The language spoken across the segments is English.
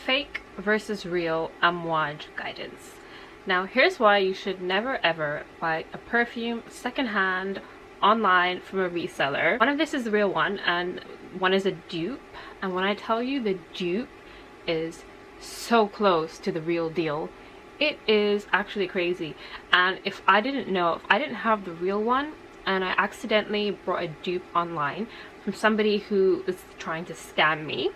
fake versus real Amouage guidance. Now here's why you should never ever buy a perfume secondhand online from a reseller. One of this is the real one and one is a dupe, and when I tell you the dupe is so close to the real deal, it is actually crazy. And if I didn't know, if I didn't have the real one and I accidentally bought a dupe online from somebody who is trying to scam me,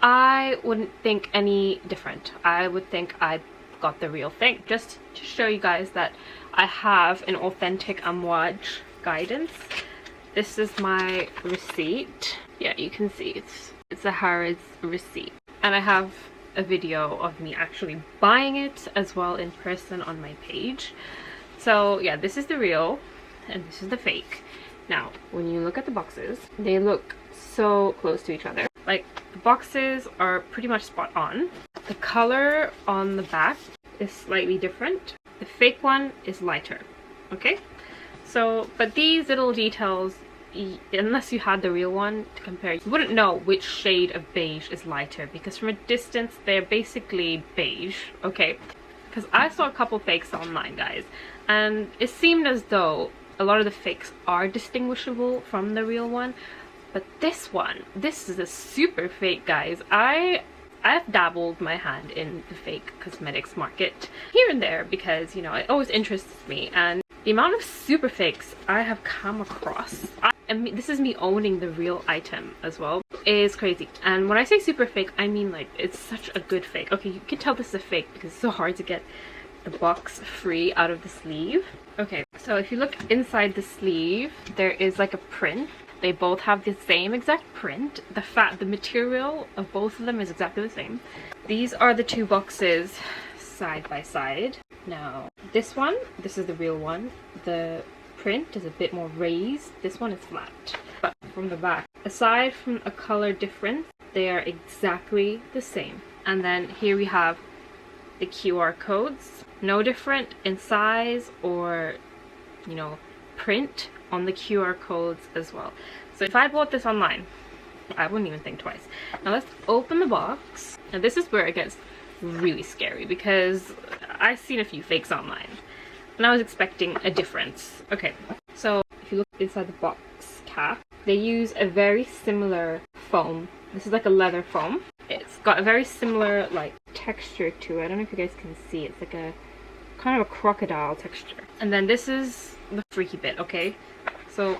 I wouldn't think any different. I would think I got the real thing. Just to show you guys that I have an authentic Amouage guidance. This is my receipt. Yeah, you can see it's a Harrods receipt. And I have a video of me actually buying it as well in person on my page. So yeah, this is the real and this is the fake. Now, when you look at the boxes, they look so close to each other. Like, the boxes are pretty much spot on. The color on the back is slightly different. The fake one is lighter, okay? So, but these little details, unless you had the real one to compare, you wouldn't know which shade of beige is lighter, because from a distance they're basically beige, okay? Because I saw a couple fakes online, guys, and it seemed as though a lot of the fakes are distinguishable from the real one. But this one, this is a super fake, guys. I've dabbled my hand in the fake cosmetics market here and there because, you know, it always interests me, and the amount of super fakes I have come across, and this is me owning the real item as well, is crazy. And when I say super fake, I mean like it's such a good fake. Okay, you can tell this is a fake because it's so hard to get the box free out of the sleeve. Okay, so if you look inside the sleeve, there is like a print. They both have the same exact print. The material of both of them is exactly the same. These are the two boxes side by side. Now, this one, this is the real one. The print is a bit more raised. This one is flat. But from the back, aside from a color difference, they are exactly the same. And then here we have the QR codes. No different in size or, you know, print on the QR codes as well. So if I bought this online, I wouldn't even think twice. Now let's open the box. And this is where it gets really scary because I've seen a few fakes online and I was expecting a difference. Okay, so if you look inside the box cap, they use a very similar foam. This is like a leather foam. It's got a very similar like texture to it. I don't know if you guys can see. It's like a kind of a crocodile texture. And then this is the freaky bit, okay? So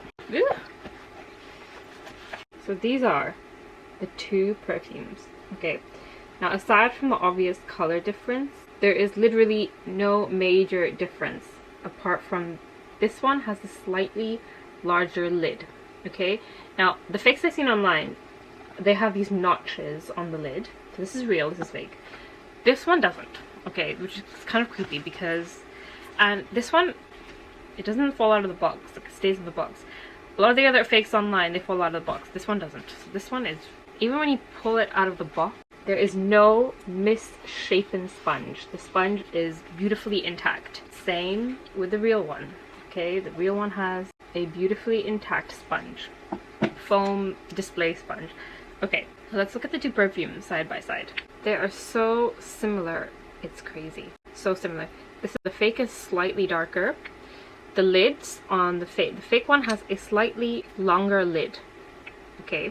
these are the two perfumes, okay? Now, aside from the obvious color difference, there is literally no major difference apart from this one has a slightly larger lid, okay? Now, the fakes I've seen online, they have these notches on the lid. So this is real, this is fake. This one doesn't, okay? Which is kind of creepy because, and this one, it doesn't fall out of the box, like it stays in the box. A lot of the other fakes online, they fall out of the box. This one doesn't. So this one is, even when you pull it out of the box, there is no misshapen sponge. The sponge is beautifully intact. Same with the real one, okay? The real one has a beautifully intact sponge. Foam display sponge. Okay, so let's look at the two perfumes side by side. They are so similar, it's crazy. So similar. The fake is slightly darker. The lids on the fake one has a slightly longer lid, okay?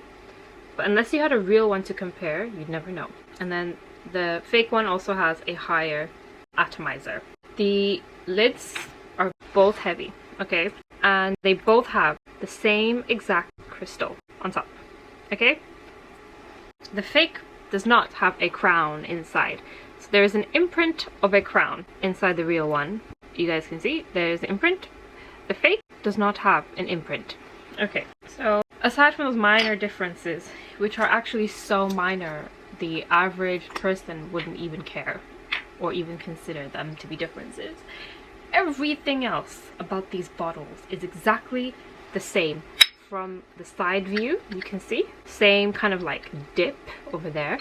But unless you had a real one to compare, you'd never know. And then the fake one also has a higher atomizer. The lids are both heavy, okay? And they both have the same exact crystal on top, okay? The fake does not have a crown inside. So there is an imprint of a crown inside the real one. You guys can see there's an imprint. The fake does not have an imprint. Okay, so aside from those minor differences, which are actually so minor, the average person wouldn't even care or even consider them to be differences, everything else about these bottles is exactly the same. From the side view, you can see same kind of like dip over there,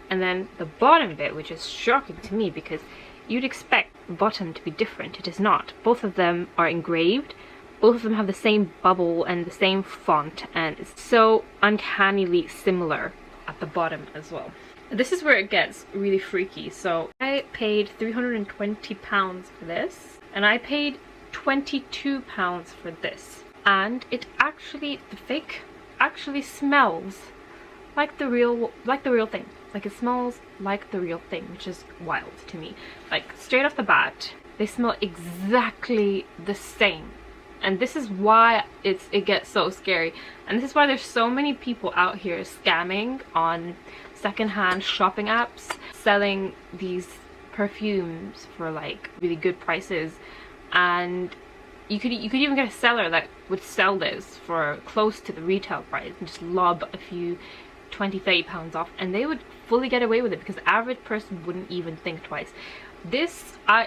and then the bottom bit, which is shocking to me because you'd expect the bottom to be different. It is not. Both of them are engraved. Both of them have the same bubble and the same font, and it's so uncannily similar at the bottom as well. This is where it gets really freaky. So I paid £320 for this, and I paid £22 for this, and it actually, the fake actually smells like the real thing. Like, it smells like the real thing, which is wild to me. Like, straight off the bat, they smell exactly the same. And this is why it gets so scary. And this is why there's so many people out here scamming on secondhand shopping apps, selling these perfumes for like really good prices. And you could even get a seller that would sell this for close to the retail price and just lob a few 20-30 pounds off, and they would fully get away with it because the average person wouldn't even think twice.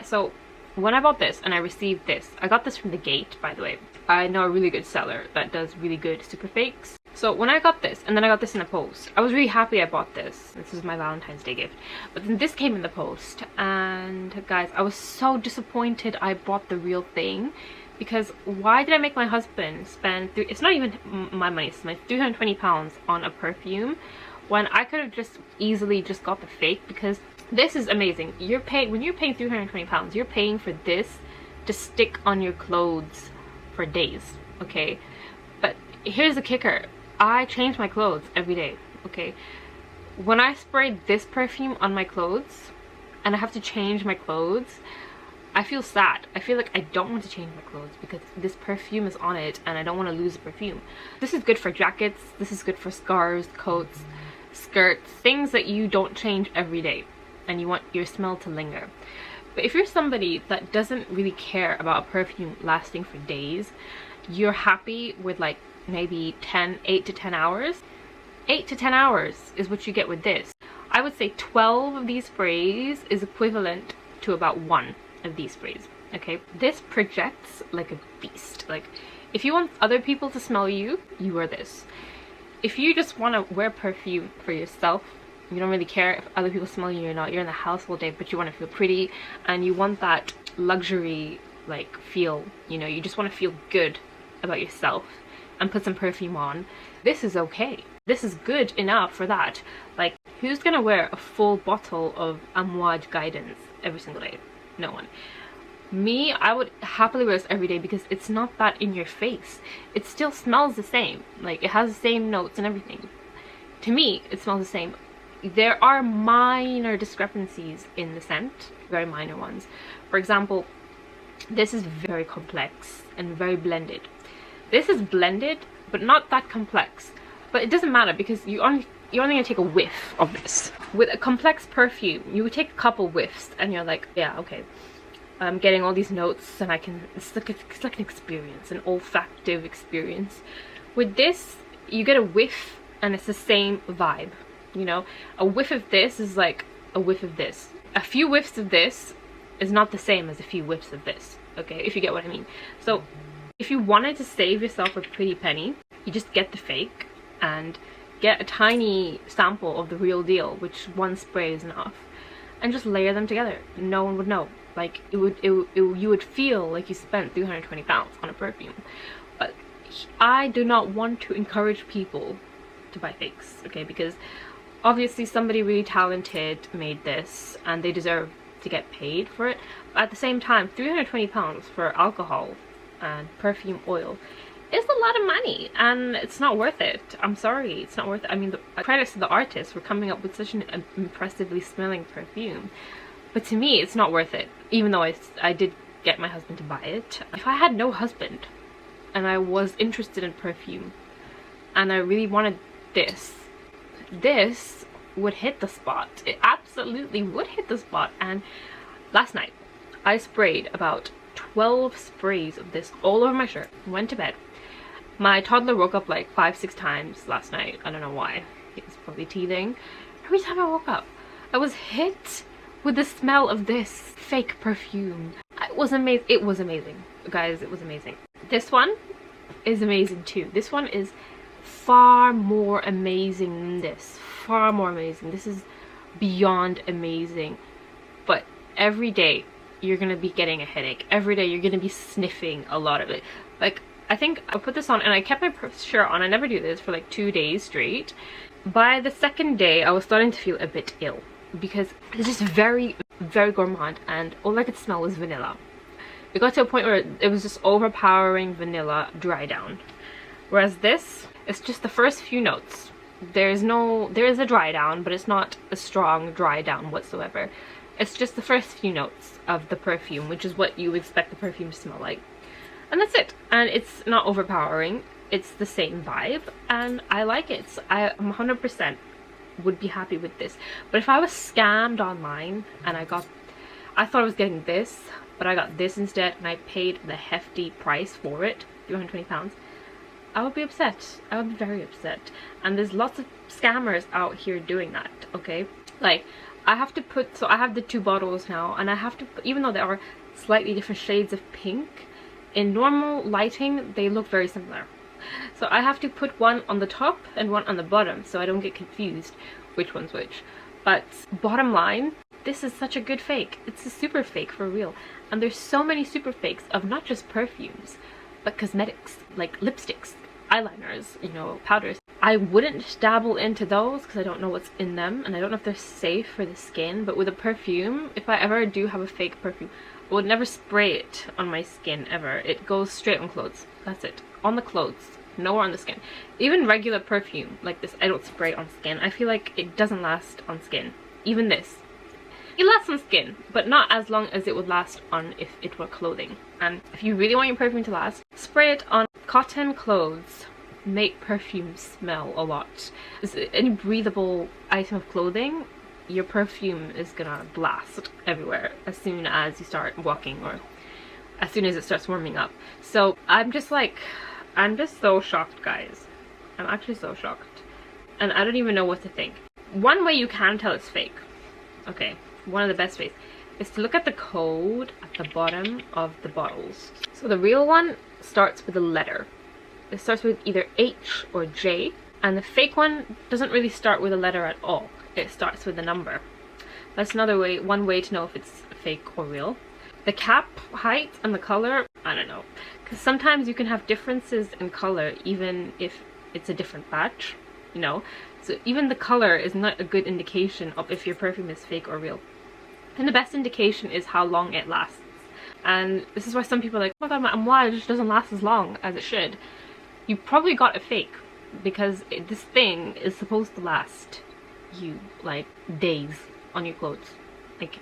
So when I bought this and I received this, I got this from The Gate, by the way. I know a really good seller that does really good super fakes. So when I got this, and then I got this in the post, I was really happy I bought this. This was my Valentine's Day gift. But then this came in the post, and guys, I was so disappointed I bought the real thing. Because why did I make my husband spend, it's not even my money, it's my £320 on a perfume, when I could have just easily just got the fake? Because this is amazing. When you're paying £320, you're paying for this to stick on your clothes for days, okay? But here's the kicker. I change my clothes every day, okay? When I spray this perfume on my clothes and I have to change my clothes, I feel sad. I feel like I don't want to change my clothes because this perfume is on it and I don't want to lose the perfume. This is good for jackets, this is good for scarves, coats, skirts, things that you don't change every day and you want your smell to linger. But if you're somebody that doesn't really care about a perfume lasting for days, you're happy with like maybe 8 to 10 hours. 8 to 10 hours is what you get with this. I would say 12 of these sprays is equivalent to about 1 of these sprays, okay? This projects like a beast. Like, if you want other people to smell you, you wear this. If you just want to wear perfume for yourself, you don't really care if other people smell you or not, you're in the house all day, but you want to feel pretty and you want that luxury like feel, you know, you just want to feel good about yourself and put some perfume on, this is okay. This is good enough for that. Like, who's gonna wear a full bottle of Amouage Guidance every single day? No one. Me, I would happily wear this every day because it's not that in your face. It still smells the same. Like, it has the same notes and everything. To me, it smells the same. There are minor discrepancies in the scent, very minor ones. For example, this is very complex and very blended. This is blended, but not that complex. But it doesn't matter because you're only gonna take a whiff of this. With a complex perfume, you would take a couple whiffs and you're like, yeah, okay, I'm getting all these notes and it's like an experience, an olfactive experience. With this, you get a whiff and it's the same vibe, you know? A whiff of this is like a whiff of this. A few whiffs of this is not the same as a few whiffs of this, okay? If you get what I mean. So if you wanted to save yourself a pretty penny, you just get the fake and get a tiny sample of the real deal, which one spray is enough, and just layer them together. No one would know. Like, you would feel like you spent £320 on a perfume. But I do not want to encourage people to buy fakes, okay? Because obviously somebody really talented made this and they deserve to get paid for it. But at the same time, £320 for alcohol and perfume oil is a lot of money and it's not worth it. I'm sorry, it's not worth it. I mean, the credits to the artists for coming up with such an impressively smelling perfume, but to me it's not worth it, even though I did get my husband to buy it. If I had no husband and I was interested in perfume and I really wanted this would hit the spot. It absolutely would hit the spot. And last night I sprayed about 12 sprays of this all over my shirt, went to bed. My toddler woke up like 5-6 times last night. I don't know why. He was probably teething. Every time I woke up, I was hit with the smell of this fake perfume. It was amazing. It was amazing, guys. It was amazing. This one is amazing too. This one is far more amazing than this. Far more amazing. This is beyond amazing. But every day you're gonna be getting a headache. Every day you're gonna be sniffing a lot of it. Like, I think I put this on and I kept my shirt on. I never do this for like 2 days straight. By the second day, I was starting to feel a bit ill because it's just very, very gourmand, and all I could smell was vanilla. It got to a point where it was just overpowering vanilla dry down. Whereas this, it's just the first few notes. There is a dry down, but it's not a strong dry down whatsoever. It's just the first few notes of the perfume, which is what you expect the perfume to smell like. And that's it. And it's not overpowering. It's the same vibe, and I like it. I 100% would be happy with this. But if I was scammed online and I thought I was getting this, but I got this instead, and I paid the hefty price for it, £320, I would be upset. I would be very upset. And there's lots of scammers out here doing that, okay? Like, I have the 2 bottles now, and I have to, even though there are slightly different shades of pink, in normal lighting, they look very similar. So I have to put one on the top and one on the bottom so I don't get confused which one's which. But bottom line, this is such a good fake. It's a super fake for real. And there's so many super fakes of not just perfumes, but cosmetics, like lipsticks, eyeliners, you know, powders. I wouldn't dabble into those because I don't know what's in them and I don't know if they're safe for the skin. But with a perfume, if I ever do have a fake perfume, I would never spray it on my skin ever. It goes straight on clothes. That's it. On the clothes, nowhere on the skin. Even regular perfume like this, I don't spray on skin. I feel like it doesn't last on skin. Even this, it lasts on skin, but not as long as it would last on if it were clothing. And if you really want your perfume to last, spray it on cotton clothes. Make perfume smell a lot. Any breathable item of clothing, your perfume is gonna blast everywhere as soon as you start walking or as soon as it starts warming up. So I'm just so shocked, guys. I'm actually so shocked. And I don't even know what to think. One way you can tell it's fake, okay, one of the best ways, is to look at the code at the bottom of the bottles. So the real one starts with a letter. It starts with either H or J, and the fake one doesn't really start with a letter at all. It starts with a number. That's one way to know if it's fake or real. The cap height and the color, I don't know. Because sometimes you can have differences in color even if it's a different batch, you know. So even the color is not a good indication of if your perfume is fake or real. And the best indication is how long it lasts. And this is why some people are like, oh my god, my Amouage doesn't last as long as it should. You probably got a fake, because this thing is supposed to last you like days on your clothes. Like,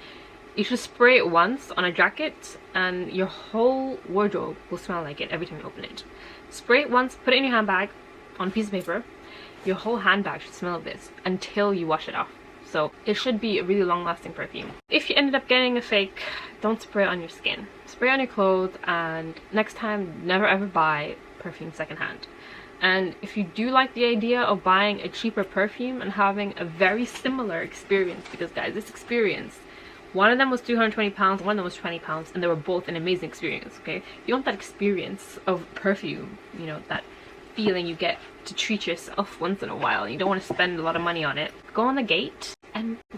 you should spray it once on a jacket and your whole wardrobe will smell like it every time you open it. Spray it once, put it in your handbag on a piece of paper. Your whole handbag should smell of this until you wash it off. So it should be a really long-lasting perfume. If you ended up getting a fake, don't spray it on your skin. Spray it on your clothes, and next time, never ever buy perfume secondhand. And if you do like the idea of buying a cheaper perfume and having a very similar experience, because guys, this experience, one of them was £220, one of them was £20, and they were both an amazing experience, okay? If you want that experience of perfume, you know, that feeling you get to treat yourself once in a while, and you don't want to spend a lot of money on it, go on the gate,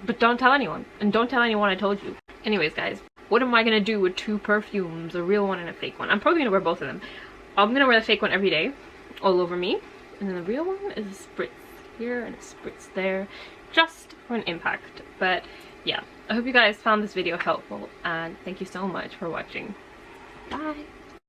but don't tell anyone. And don't tell anyone I told you. Anyways, guys, what am I gonna do with 2 perfumes, a real one and a fake one? I'm probably gonna wear both of them. I'm gonna wear the fake one every day, all over me, and then the real one is a spritz here and a spritz there, just for an impact. But yeah, I hope you guys found this video helpful, and thank you so much for watching. Bye.